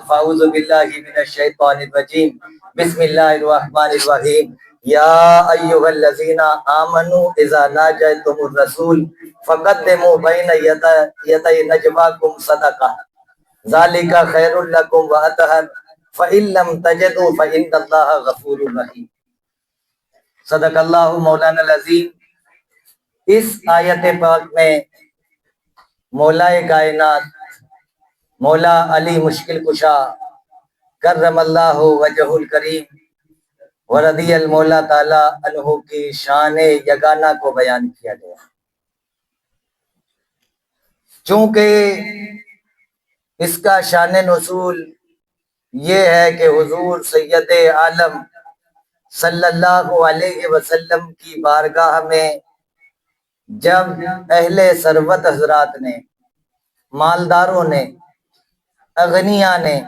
فاعوذ باللہ من الشیطان الرجیم بسم اللہ الرحمن الرحیم یا ایھا الذین آمنوا اذا ناجیتم الرسول فقدموا بین یدی نجواکم صدقہ ذالک خیر لکم واطہر فإن لم تجدوا فإن اللہ غفور رحیم۔ صدق اللہ مولانا العظیم۔ اس آیت پاک میں مولائے کائنات مولا علی مشکل کشا کرم اللہ وجہ الکریم ورضی المولا تعالی عنہ کی شان یگانہ کو بیان کیا گیا۔ چونکہ اس کا شان نزول یہ ہے کہ حضور سید عالم صلی اللہ علیہ وسلم کی بارگاہ میں جب اہل ثروت حضرات نے، مالداروں نے، اغنیاء نے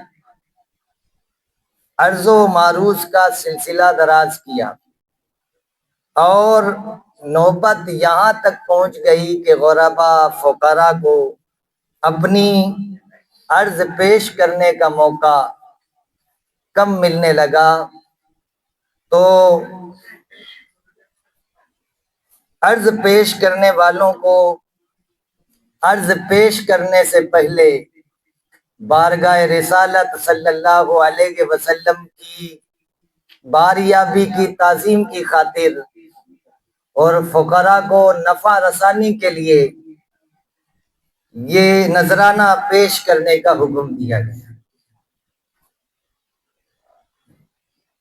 عرض و معروض کا سلسلہ دراز کیا اور نوبت یہاں تک پہنچ گئی کہ غرباء فقراء کو اپنی عرض پیش کرنے کا موقع کم ملنے لگا، تو عرض پیش کرنے والوں کو عرض پیش کرنے سے پہلے بارگاہ رسالت صلی اللہ علیہ وسلم کی باریابی کی تعظیم کی خاطر اور فقراء کو نفع رسانی کے لیے یہ نذرانہ پیش کرنے کا حکم دیا گیا۔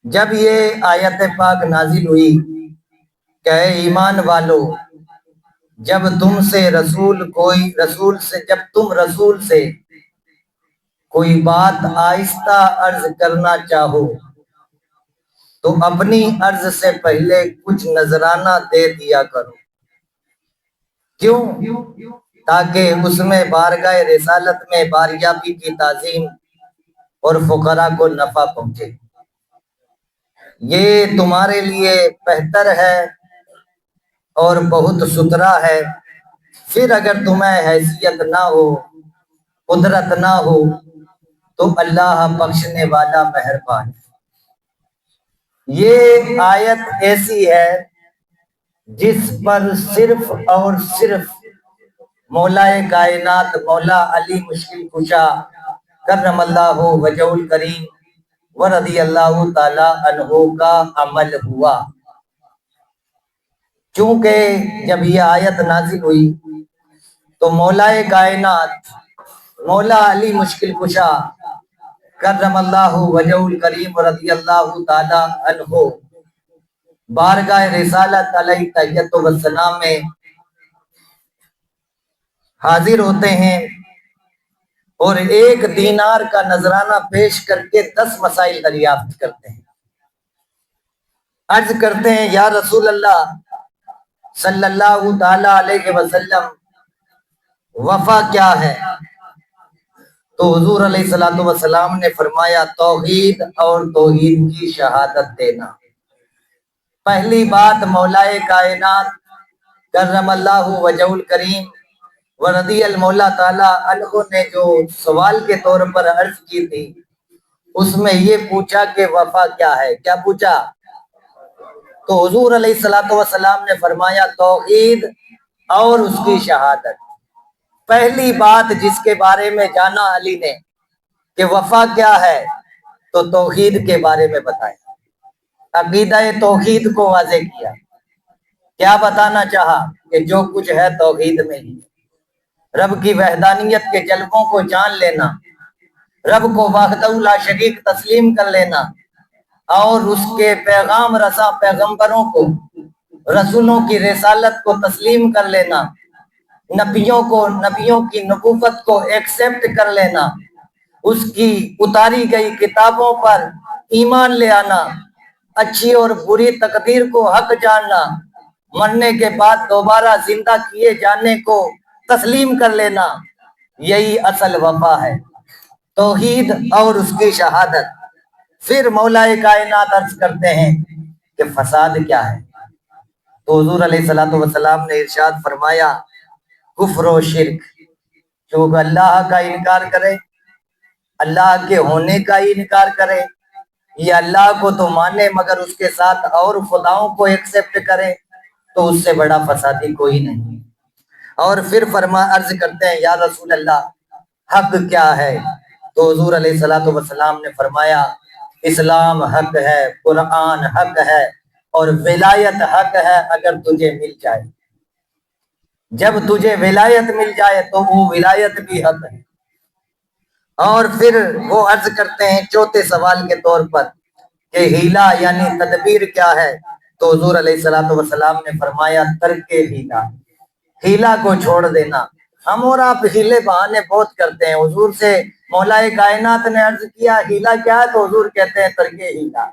جب یہ آیت پاک نازل ہوئی کہ اے ایمان والو، جب تم رسول سے کوئی بات آہستہ عرض کرنا چاہو تو اپنی عرض سے پہلے کچھ نذرانہ دے دیا کرو۔ کیوں؟ تاکہ اس میں بارگاہ رسالت میں باریابی کی تعظیم اور فقراء کو نفع پہنچے۔ یہ تمہارے لیے بہتر ہے اور بہت ستھرا ہے۔ پھر اگر تمہیں حیثیت نہ ہو، قدرت نہ ہو، تو اللہ بخشنے والا مہربان ہے۔ یہ آیت ایسی ہے جس پر صرف اور صرف مولائے کائنات مولا علی مشکل کشا کرم اللہ وجہ الکریم ورضی اللہ تعالی عنہ کا عمل ہوا۔ چونکہ جب یہ آیت نازل ہوئی تو مولائے کائنات مولا علی مشکل کشا کرم اللہ وجہ الکریم رضی اللہ تعالی عنہ بارگاہ رسالت علیہ تحیت و سلام میں حاضر ہوتے ہیں اور 1 دینار کا نذرانہ پیش کر کے 10 مسائل دریافت کرتے ہیں۔ عرض کرتے ہیں یا رسول اللہ صلی اللہ تعالی علیہ وسلم، وفا کیا ہے؟ تو حضور علیہ السلام نے فرمایا توحید اور توحید کی شہادت دینا۔ پہلی بات مولائے کائنات کرم اللہ وجہ الکریم ورضی المولا تعالی عنہ نے جو سوال کے طور پر عرض کی تھی، اس میں یہ پوچھا کہ وفا کیا ہے؟ کیا پوچھا؟ تو حضور علیہ السلام نے فرمایا توحید اور اس کی شہادت۔ پہلی بات جس کے بارے میں جانا علی نے کہ وفا کیا ہے، تو توحید کے بارے میں بتایا، عقیدہ توحید کو واضح کیا۔ کیا بتانا چاہا؟ کہ جو کچھ ہے توحید میں ہی، رب کی وحدانیت کے جلووں کو جان لینا، رب کو وحدہ لا شریک تسلیم کر لینا، اور اس کے پیغام رساں پیغمبروں کو، رسولوں کی رسالت کو تسلیم کر لینا، نبیوں کی نبوت کو ایکسپٹ کر لینا، اس کی اتاری گئی کتابوں پر ایمان لے آنا، اچھی اور بری تقدیر کو حق جاننا، مرنے کے بعد دوبارہ زندہ کیے جانے کو تسلیم کر لینا، یہی اصل وفا ہے، توحید اور اس کی شہادت۔ پھر مولا کائنات عرض کرتے ہیں کہ فساد کیا ہے؟ تو حضور علیہ السلام نے ارشاد فرمایا کفر و شرک، جو اللہ کا انکار کرے، اللہ کے ہونے کا ہی انکار کرے یا اللہ کو تو مانے مگر اس کے ساتھ اور خداؤں کو ایکسپٹ کرے تو اس سے بڑا فسادی کوئی نہیں۔ اور پھر عرض کرتے ہیں یا رسول اللہ حق کیا ہے؟ تو حضور علیہ الصلوۃ والسلام نے فرمایا اسلام حق ہے، قرآن حق ہے اور ولایت حق ہے اگر تجھے مل جائے۔ جب تجھے ولایت مل جائے تو وہ ولایت بھی حق ہے۔ اور پھر وہ عرض کرتے ہیں چوتھے سوال کے طور پر کہ ہیلا یعنی تدبیر کیا ہے؟ تو حضور علیہ الصلوۃ والسلام نے فرمایا ترک ہیلا، ہیلا کو چھوڑ دینا۔ ہم اور آپ ہیلے بہانے بہت کرتے ہیں۔ حضور سے مولا کائنات نے عرض کیا ہیلا کیا ہے تو حضور کہتے ہیں ترک ہیلا،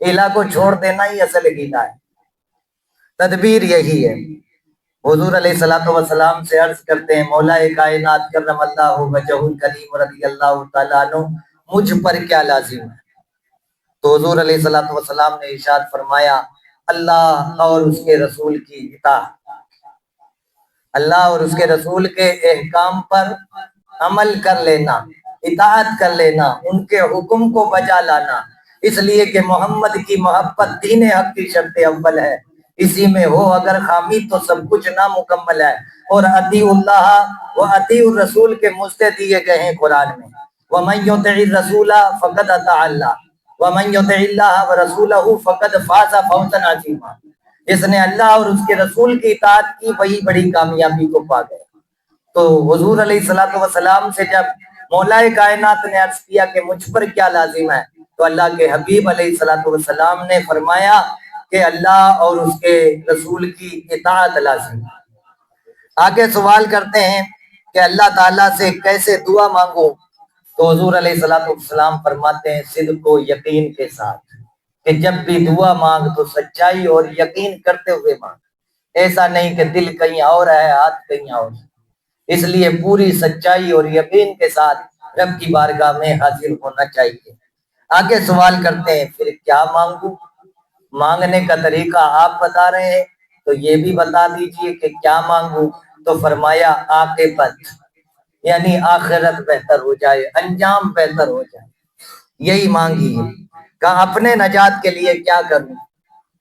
ہیلا کو چھوڑ دینا ہی اصل ہیلا ہے، تدبیر یہی ہے۔ حضور علیہ الصلوۃ والسلام سے عرض کرتے ہیں مولا کائنات کرم اللہ وجہہ الکریم رضی اللہ تعالیٰ عنہ مجھ پر کیا لازم ہے؟ تو حضور علیہ الصلوۃ والسلام نے ارشاد فرمایا اللہ اور اس کے رسول کی اطاعت، اللہ اور اس کے رسول کے احکام پر عمل کر لینا، اطاعت کر لینا، ان کے حکم کو بجا لانا، اس لیے کہ محمد کی محبت دین حق کی شرط اول ہے، اسی میں ہو اگر خامی تو سب کچھ نامکمل ہے۔ اور اطیع اللہ و اطیع الرسول کے مجھتے دیے گئے ہیں قرآن میں، وَمَن يُطِعِ الرَّسُولَ فَقَدْ أَطَاعَ اللَّهَ وَمَن يُطِعِ اللَّهَ وَرَسُولَهُ فَقَدْ فَازَ فَوْزًا عَظِيمًا۔ جس نے اللہ اور اس کے رسول کی اطاعت کی وہی بڑی کامیابی کو پا گیا۔ تو حضور علیہ الصلوۃ والسلام سے جب مولا کائنات نے عرض کیا کہ مجھ پر کیا لازم ہے تو اللہ کے حبیب علیہ الصلوۃ والسلام نے فرمایا کہ اللہ اور اس کے رسول کی اطاعت لازم ہے۔ آگے سوال کرتے ہیں کہ اللہ تعالیٰ سے کیسے دعا مانگو؟ تو حضور علیہ الصلوۃ والسلام فرماتے ہیں صدق و یقین کے ساتھ، کہ جب بھی دعا مانگ تو سچائی اور یقین کرتے ہوئے مانگ، ایسا نہیں کہ دل کہیں اور ہے ہاتھ کہیں اور۔ اس لیے پوری سچائی اور یقین کے ساتھ رب کی بارگاہ میں حاضر ہونا چاہیے۔ آگے سوال کرتے ہیں پھر کیا مانگوں؟ مانگنے کا طریقہ آپ بتا رہے ہیں تو یہ بھی بتا دیجئے کہ کیا مانگوں؟ تو فرمایا عاقبت یعنی آخرت بہتر ہو جائے، انجام بہتر ہو جائے، یہی مانگی ہے۔ کہا اپنے نجات کے لیے کیا کروں؟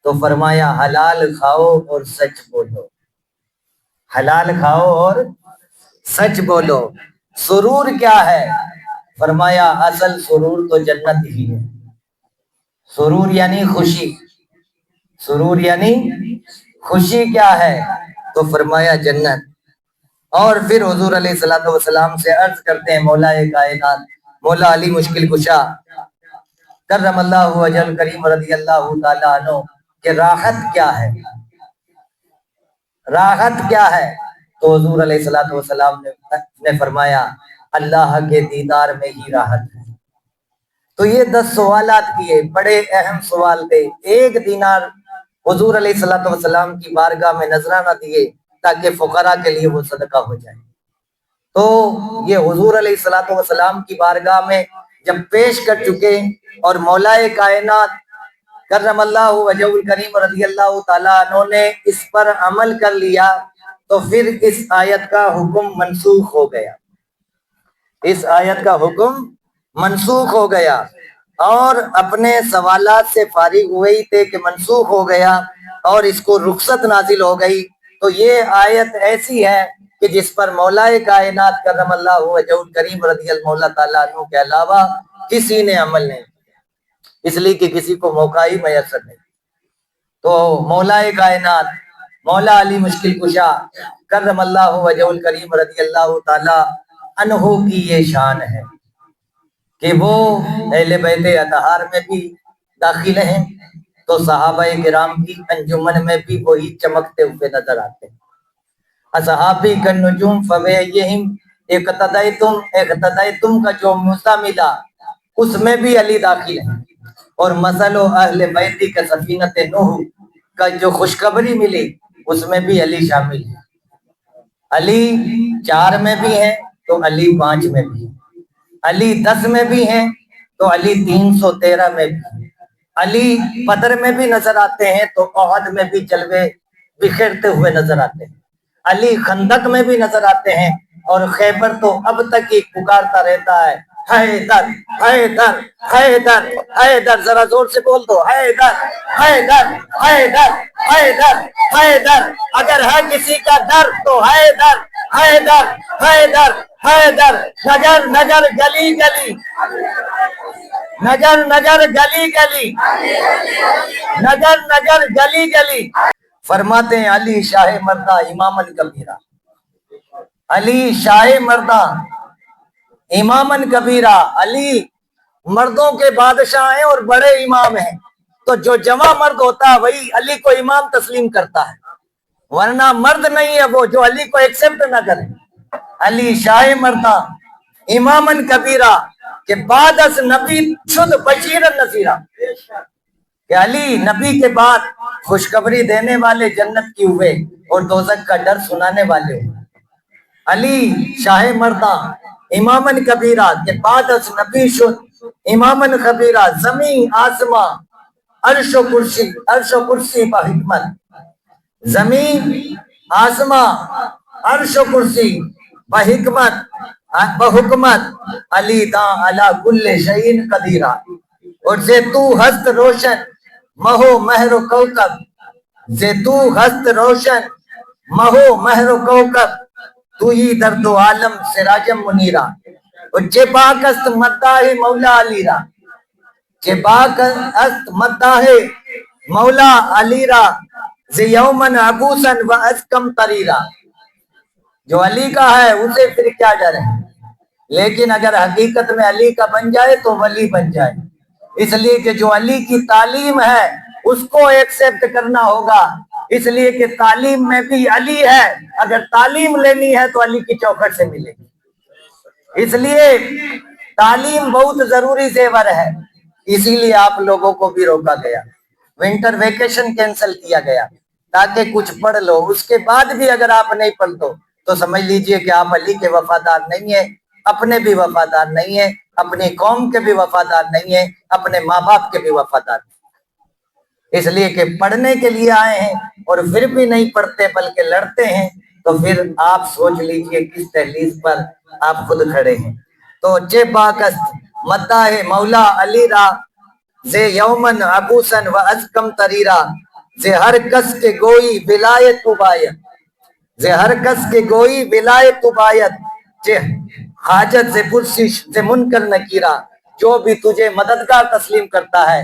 تو فرمایا حلال کھاؤ اور سچ بولو، حلال کھاؤ اور سچ بولو۔ سرور کیا ہے؟ فرمایا اصل سرور تو جنت ہی ہے۔ سرور یعنی خوشی، سرور یعنی خوشی کیا ہے؟ تو فرمایا جنت۔ اور پھر حضور علیہ الصلوۃ والسلام سے عرض کرتے ہیں مولا کائنات، مولا علی مشکل کشا کرم اللہ وجہ الکریم رضی اللہ تعالیٰ عنہ کہ راحت کیا ہے؟ راحت کیا ہے؟ تو حضور علیہ الصلوۃ والسلام نے فرمایا اللہ کے دیدار میں ہی راحت ہے۔ تو یہ 10 سوالات کیے، بڑے اہم سوال تھے۔ 1 دینار حضور علیہ الصلوۃ والسلام کی بارگاہ میں نذرانہ دیے تاکہ فقراء کے لیے وہ صدقہ ہو جائے۔ تو یہ حضور علیہ الصلوۃ والسلام کی بارگاہ میں جب پیش کر چکے اور مولا کائنات کرم اللہ وجہ الکریم رضی اللہ تعالیٰ عنہ نے اس پر عمل کر لیا تو پھر اس آیت کا حکم منسوخ ہو گیا، اس آیت کا حکم منسوخ ہو گیا، اور اپنے سوالات سے فارغ ہوئی تھے کہ منسوخ ہو گیا اور اس کو رخصت نازل ہو گئی۔ تو یہ آیت ایسی ہے کہ جس پر مولا کائنات کرم اللہ وجہ الکریم رضی اللہ تعالیٰ عنہ کے علاوہ کسی نے عمل نہیں کیا، اس لیے کہ کسی کو موقع ہی میسر نہیں۔ تو مولا کائنات مولا علی مشکل کشا کرم اللہ وجہ الکریم رضی اللہ تعالیٰ عنہ کی یہ شان ہے کہ وہ اہل بیت اطہار میں بھی داخل ہیں، تو صحابہ کرام کی انجمن میں بھی وہی چمکتے ہوئے نظر آتے ہیں۔ اصحابی کالنجوم فبأیہم اقتدیتم کا جو موسیٰ ملا اس میں بھی علی داخل ہے، اور مثل اہل بیت کا سفینۃ نوح کا جو خوشخبری ملی اس میں بھی علی شامل ہے۔ علی 4 میں بھی ہیں تو علی 5 میں بھی ہے، علی 10 میں بھی ہیں تو علی 313 میں بھی ہے، علی بدر میں بھی نظر آتے ہیں تو احد میں بھی جلوے بکھیرتے ہوئے نظر آتے ہیں، علی خندق میں بھی نظر آتے ہیں، اور خیبر تو اب تک ہی پکارتا رہتا ہے حیدر حیدر حیدر حیدر، ذرا زور سے بول دو، حیدر حیدر حیدر حیدر حیدر، اگر ہے کسی کا ڈر تو حیدر حیدر حیدر حیدر، نگر نگر گلی گلی، نگر نگر گلی گلی، نگر نگر گلی گلی۔ فرماتے ہیں علی شاہ مردہ اماماً کبیرہ، علی شاہ مردہ اماماً کبیرہ، علی مردوں کے بادشاہ ہیں اور بڑے امام ہیں، تو جو جمع مرد ہوتا ہے وہی علی کو امام تسلیم کرتا ہے، ورنہ مرد نہیں ہے وہ جو علی کو ایکسپٹ نہ کرے۔ علی شاہ مردہ اماماً کبیرہ کہ بعد از نبی شد بشیرن نذیرہ، کہ علی نبی کے بعد خوشخبری دینے والے جنت کی ہوئے اور دوزخ کا ڈر سنانے والے ہوئے۔ علی شاہ مردہ اماماً کبیرہ کہ بعد از نبی شد اماماً خبیرہ، زمین آسماں عرش و کرسی با حکمت، زمین آسماں عرش و کرسی بحکمت بحکمت، علی داں علی کل شیء قدیرہ، اور زے تو ہست روشن مہو مہر و کوکب، زے تو ہست روشن مہو مہر و کوکب، تو ہی در دو عالم سراجم منیرہ، اور چے پاک است مداح مولا علی را، چے پاک است مداح مولا علی را، زی یومن عبوسن و ازکم تریرہ، جو علی کا ہے اسے پھر کیا ڈر ہے، لیکن اگر حقیقت میں علی کا بن جائے تو ولی بن جائے، اس لیے کہ جو علی کی تعلیم ہے اس کو ایکسپٹ کرنا ہوگا، اس لیے کہ تعلیم میں بھی علی ہے، اگر تعلیم لینی ہے تو علی کی چوکھٹ سے ملے گی، اس لیے تعلیم بہت ضروری زیور ہے، اسی لیے آپ لوگوں کو بھی روکا گیا، ونٹر ویکیشن کینسل کیا گیا تاکہ کچھ پڑھ لو، اس کے بعد بھی اگر آپ نہیں پڑھ دو تو سمجھ لیجئے کہ آپ علی کے وفادار نہیں ہیں، اپنے بھی وفادار نہیں ہیں، اپنی قوم کے بھی وفادار نہیں ہیں، اپنے ماں باپ کے بھی وفادار نہیں ہیں، اس لیے کہ پڑھنے کے لیے آئے ہیں اور پھر بھی نہیں پڑھتے بلکہ لڑتے ہیں، تو پھر آپ سوچ لیجئے کس تحلیز پر آپ خود کھڑے ہیں۔ تو چے پاکست مداح مولا علی را، زے یومن عبوسن و ازکم تریرہ، زے ہر کس کے گوئی ولایت تو باید، زے ہر کس کے گوئی ولایت تو باید، چے حاجت سے پرسش سے منکر نکیرہ، جو بھی تجھے مددگار تسلیم کرتا ہے،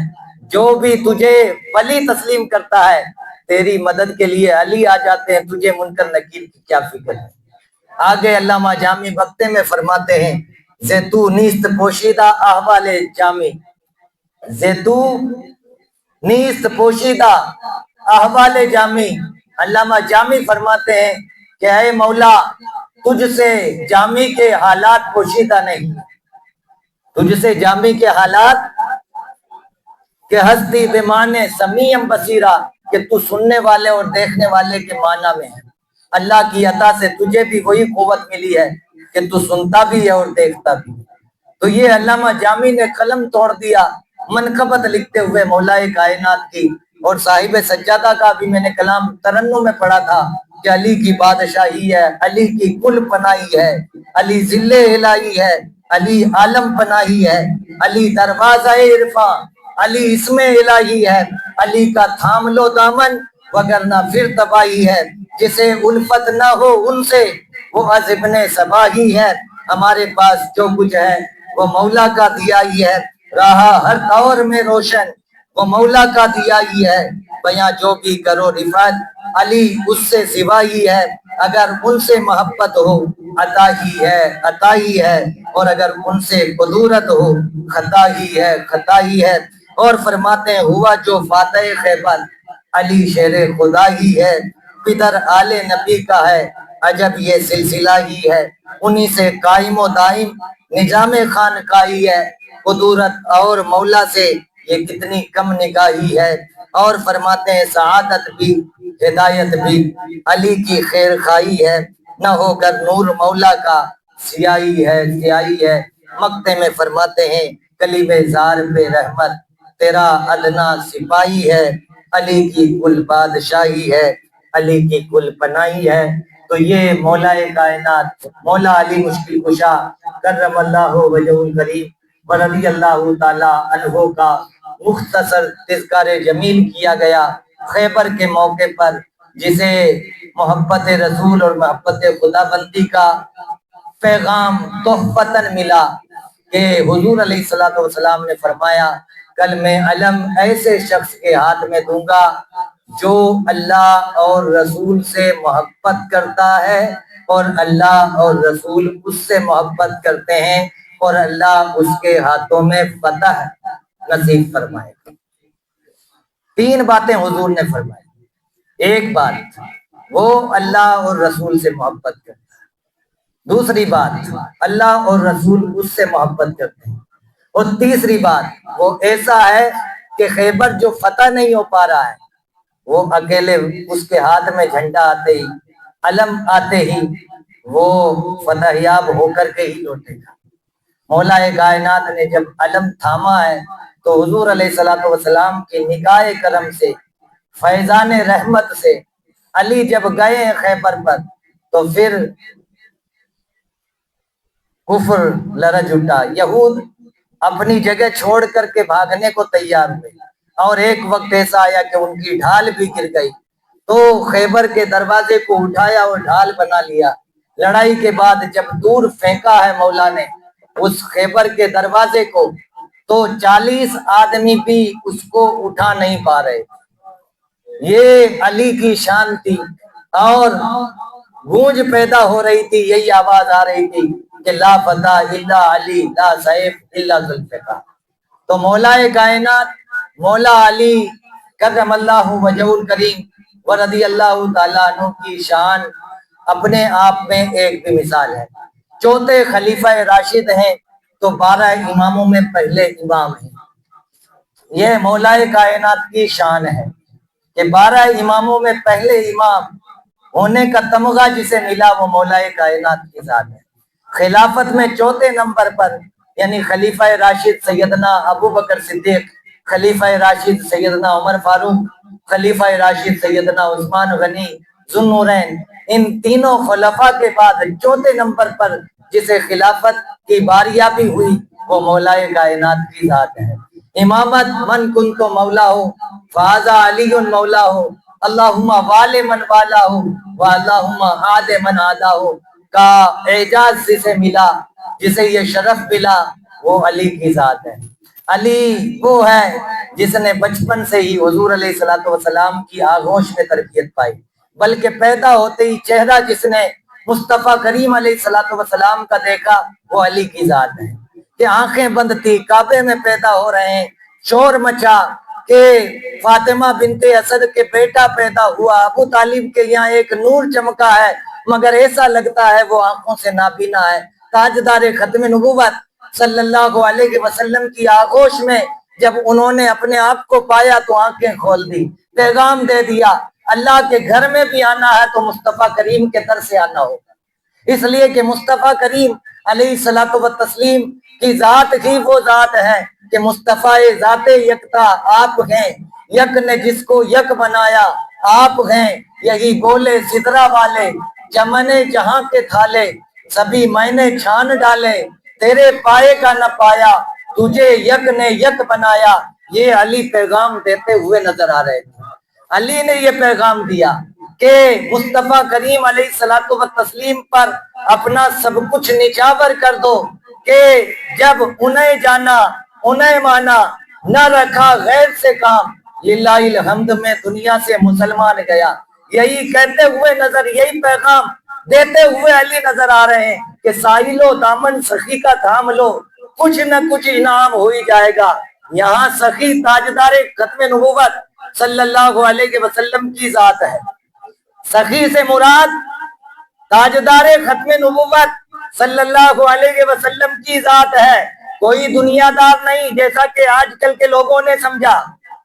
جو بھی تجھے ولی تسلیم کرتا ہے، تیری مدد کے لیے علی آ جاتے ہیں، تجھے منکر نکیر کی کیا فکر ہے۔ آگے علامہ جامی بکتے میں فرماتے ہیں، زے تو نیست پوشیدہ احوال جامی، زے تو نیست پوشیدہ احوال جامی، علامہ جامی فرماتے ہیں کہ اے مولا تجھ سے جامی کے حالات پوشیدہ نہیں، تجھ سے جامی کے حالات کہ ہستی بمانے سمیعم بصیرہ، کہ تو سننے والے اور دیکھنے والے کے معنی میں ہے، اللہ کی عطا سے تجھے بھی وہی قوت ملی ہے کہ تو سنتا بھی ہے اور دیکھتا بھی۔ تو یہ علامہ جامی نے قلم توڑ دیا منقبت لکھتے ہوئے مولا کائنات کی، اور صاحب سجادہ کا بھی میں نے کلام ترنم میں پڑھا تھا کہ علی کی بادشاہی ہے، علی کی کل پناہی ہے، علی ذل الہی ہے، علی عالم پناہی ہے، علی دروازہ عرفاں، علی اسم الہی ہے، علی کا تھام لو دامن وگرنہ پھر تباہی ہے، جسے الفت نہ ہو ان سے وہ از ابن صباحی ہے، ہمارے پاس جو کچھ ہے وہ مولا کا دیا ہی ہے، رہا ہر دور میں روشن وہ مولا کا دیا ہی ہے، بیاں جو بھی کرو رفعت علی اس سے سوا ہی ہے، اگر ان سے محبت ہو عطا ہی ہے عطا ہی ہے، اور اگر ان سے قدورت ہو خطا ہی ہے خطا ہی ہے۔ اور فرماتے ہیں ہوا جو فاتح خیبر علی شیر خدا ہی ہے، پدر آل نبی کا ہے عجب یہ سلسلہ ہی ہے، انہی سے قائم و دائم نظام خانقاہی ہے، قدورت اور مولا سے یہ کتنی کم نگاہی ہے۔ اور فرماتے ہیں سعادت بھی ہدایت بھی علی کی خیر خواہی ہے، نہ ہو کر نور مولا کا سیاہی ہے سیاہی ہے۔ مقطع میں فرماتے ہیں کلیم زار پہ رحمت تیرا ادنا سپاہی ہے، علی کی کل بادشاہی ہے، علی کی کل پناہی ہے۔ تو یہ مولا کائنات مولا علی مشکل کشا کرم اللہ وجہ الکریم ورضی اللہ تعالی عنہ کا مختصر تذکار جمیل کیا گیا خیبر کے موقع پر، جسے محبت رسول اور محبت خدا بندی کا پیغام تحفتاً ملا کہ حضور علیہ السلام نے فرمایا کل میں علم ایسے شخص کے ہاتھ میں دوں گا جو اللہ اور رسول سے محبت کرتا ہے اور اللہ اور رسول اس سے محبت کرتے ہیں اور اللہ اس کے ہاتھوں میں فتح نصیب فرمائے۔ تین باتیں حضور نے فرمائی۔ ایک بات وہ اللہ اور رسول سے محبت کرتا ہے، دوسری بات اللہ اور رسول اس سے محبت کرتے ہیں، اور تیسری بات وہ ایسا ہے کہ خیبر جو فتح نہیں ہو پا رہا ہے وہ اکیلے اس کے ہاتھ میں جھنڈا آتے ہی، علم آتے ہی وہ فتح یاب ہو کر کے ہی لوٹے گا۔ مولا کائنات نے جب علم تھاما ہے تو حضور علیہ السلام کی نگاہ کرم سے، فیضان رحمت سے علی جب گئے ہیں خیبر پر تو پھر کفر لرج اٹھا، یہود اپنی جگہ چھوڑ کر کے بھاگنے کو تیار ہوئے، اور ایک وقت ایسا آیا کہ ان کی ڈھال بھی گر گئی تو خیبر کے دروازے کو اٹھایا اور ڈھال بنا لیا۔ لڑائی کے بعد جب دور پھینکا ہے مولا نے اس خیبر کے دروازے کو تو 40 آدمی بھی اس کو اٹھا نہیں پا رہے۔ یہ علی کی شان تھی، اور گونج پیدا ہو رہی تھی، یہی آواز آ رہی تھی کہ لا فتح الا علی لا سیف الا ذوالفقار۔ تو مولا کائنات مولا علی کرم اللہ وجہ الکریم ورضی اللہ تعالیٰ عنہ کی شان اپنے آپ میں ایک بھی مثال ہے۔ چوتھے خلیفہ راشد ہیں تو 12 اماموں میں پہلے امام ہیں۔ یہ مولا کائنات کی شان ہے کہ 12 اماموں میں پہلے امام ہونے کا تمغہ جسے ملا وہ مولا کائنات کی ذات ہے۔ خلافت میں چوتھے نمبر پر یعنی خلیفہ راشد سیدنا ابو بکر صدیق، خلیفہ راشد سیدنا عمر فاروق، خلیفہ راشد سیدنا عثمان غنی ذو النورین، ان تینوں خلفاء کے بعد چوتھے نمبر پر جسے خلافت کی باریابی ہوئی وہ مولا کائنات کی ذات ہے۔ امامت من کنتو مولا ہو فہذا علی مولا ہو، اللہم وال من والا ہو واللہم عاد من عادا ہو کا اعجاز جسے ملا، جسے یہ شرف ملا، وہ علی کی ذات ہے۔ علی وہ ہے جس نے بچپن سے ہی حضور علیہ السلام کی آغوش میں تربیت پائی، بلکہ پیدا ہوتے ہی چہرہ جس نے مصطفیٰ کریم علیہ السلام کا دیکھا وہ علی کی ذات ہے۔ کہ آنکھیں بند تھی، کعبے میں پیدا ہو رہے ہیں، شور مچا کہ فاطمہ بنت اسد کے بیٹا پیدا ہوا، ابو طالب کے یہاں ایک نور چمکا ہے مگر ایسا لگتا ہے وہ آنکھوں سے نابینا ہے۔ تاجدار ختم نبوت صلی اللہ علیہ وسلم کی آغوش میں جب انہوں نے اپنے آپ کو پایا تو آنکھیں کھول دی، پیغام دے دیا اللہ کے گھر میں بھی آنا ہے تو مصطفیٰ کریم کے در سے آنا ہوگا۔ اس لیے کہ مصطفیٰ کریم علیہ الصلوۃ والتسلیم کی ذات ہی وہ ذات ہے کہ مصطفیٰ ذات یکتا آپ ہیں، یک نے جس کو یک بنایا آپ ہیں، یہی بولے سدرا والے چمنے جہاں کے تھالے سبھی میں نے چھان ڈالے تیرے پائے کا نہ پایا تجھے یک نے یک بنایا۔ یہ علی پیغام دیتے ہوئے نظر آ رہے تھے۔ علی نے یہ پیغام دیا کہ مصطفیٰ کریم علیہ الصلوۃ والتسلیم پر اپنا سب کچھ نچھاور کر دو کہ جب انہیں جانا انہیں مانا نہ رکھا غیر سے کام، للہ الحمد میں دنیا سے مسلمان گیا۔ یہی کہتے ہوئے نظر، یہی پیغام دیتے ہوئے علی نظر آ رہے ہیں کہ ساحلو دامن سخی کا تھام لو، کچھ نہ کچھ انعام ہو ہی جائے گا۔ یہاں سخی تاجدار ختم نبوت صلی اللہ علیہ وسلم کی ذات ہے۔ سخی سے مراد تاجدار ختم نبوت صلی اللہ علیہ وسلم کی ذات ہے، کوئی دنیا دار نہیں جیسا کہ آج کل کے لوگوں نے سمجھا،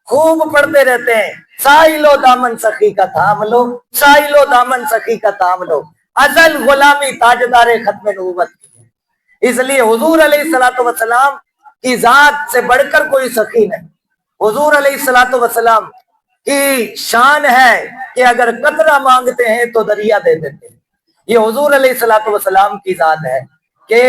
خوب پڑھتے رہتے ہیں ساحلو دامن سخی کا تھام لو، ساحلو دامن سخی کا تھام لو۔ اصل غلامی تاجدار ختم نبوت کی ہے، اس لیے حضور علیہ السلام کی ذات سے بڑھ کر کوئی سخی نہیں۔ حضور علیہ السلام کی شان ہے کہ اگر قطرہ مانگتے ہیں تو دریا دے دیتے ہیں، یہ حضور علیہ السلام کی ذات ہے۔ کہ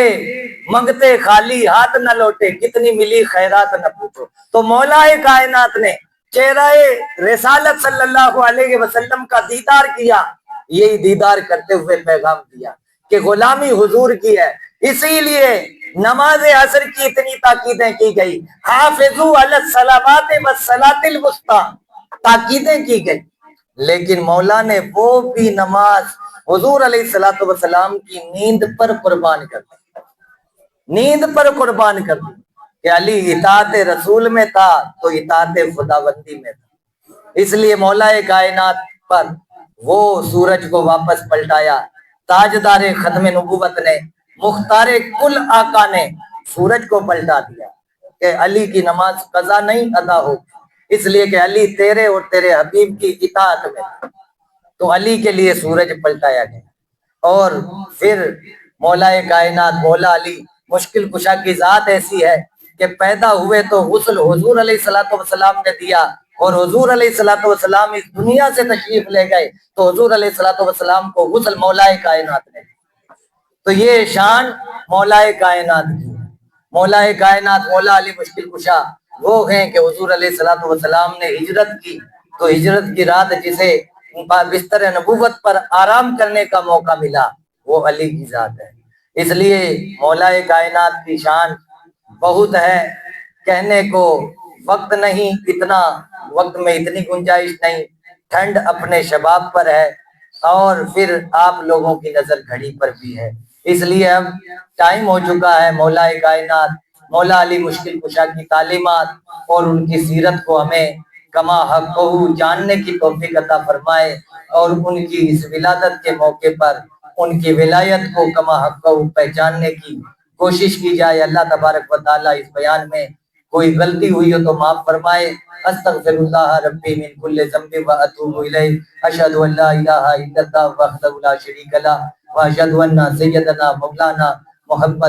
منگتے خالی ہاتھ نہ لوٹے، کتنی ملی خیرات نہ پوچھو۔ تو مولا کائنات نے چہرہ رسالت صلی اللہ علیہ وسلم کا دیدار کیا، یہی دیدار کرتے ہوئے پیغام دیا کہ غلامی حضور کی ہے۔ اسی لیے نماز عصر کی اتنی تاکیدیں کی گئی، حافظوا علی الصلوات والصلاۃ الوسطی، تاکیدیں کی گئی، لیکن مولا نے وہ بھی نماز حضور علیہ الصلوۃ والسلام کی نیند پر قربان کر دی، نیند پر قربان کر دی کہ علی اطاعت رسول میں تھا تو اطاعت خداوندی میں تھا۔ اس لیے مولا کائنات پر وہ سورج کو واپس پلٹایا، تاجدار ختم نبوت نے، مختار کل آقا نے سورج کو پلٹا دیا کہ علی کی نماز قضا نہیں ادا ہو، اس لیے کہ علی تیرے اور تیرے حبیب کی اطاعت میں، تو علی کے لیے سورج پلٹایا گیا۔ اور پھر مولا کائنات مولا علی مشکل کشا کی ذات ایسی ہے کہ پیدا ہوئے تو غسل حضور علیہ الصلوۃ والسلام نے دیا، اور حضور علیہ الصلوۃ والسلام اس دنیا سے تشریف لے گئے تو حضور علیہ الصلوۃ والسلام کو غسل مولا کائنات نے۔ تو یہ شان مولا کائنات کی ہے۔ مولا کائنات مولا علی مشکل کشا وہ ہیں کہ حضور علیہ الصلوۃ والسلام نے ہجرت کی، تو ہجرت کی رات جسے بستر نبوت پر آرام کرنے کا موقع ملا وہ علی کی ذات ہے۔ اس لیے مولا کائنات کی شان بہت ہے، کہنے کو وقت نہیں، اتنا وقت میں اتنی گنجائش نہیں، ٹھنڈ اپنے شباب پر ہے اور پھر آپ لوگوں کی نظر گھڑی پر بھی ہے۔ اس لیے اب ٹائم ہو چکا ہے، مولا کائنات مولا علی مشکل کشا کی تعلیمات اور ان کی سیرت کو ہمیں کما حق جاننے کی توفیق عطا فرمائے، اور ان کی اس ولادت کے موقع پر ان کی ولایت کو کما حق پہچاننے کی کوشش کی جائے۔ اللہ تبارک و تعالیٰ اس بیان میں کوئی غلطی ہوئی ہو تو معاف فرمائے۔ استغفر اللہ ربی من کل ذنب واتوب الیہ، اشہد ان لا الہ الا اللہ وحدہ لا شریک لہ، واشہد ان سیدنا مولانا محمد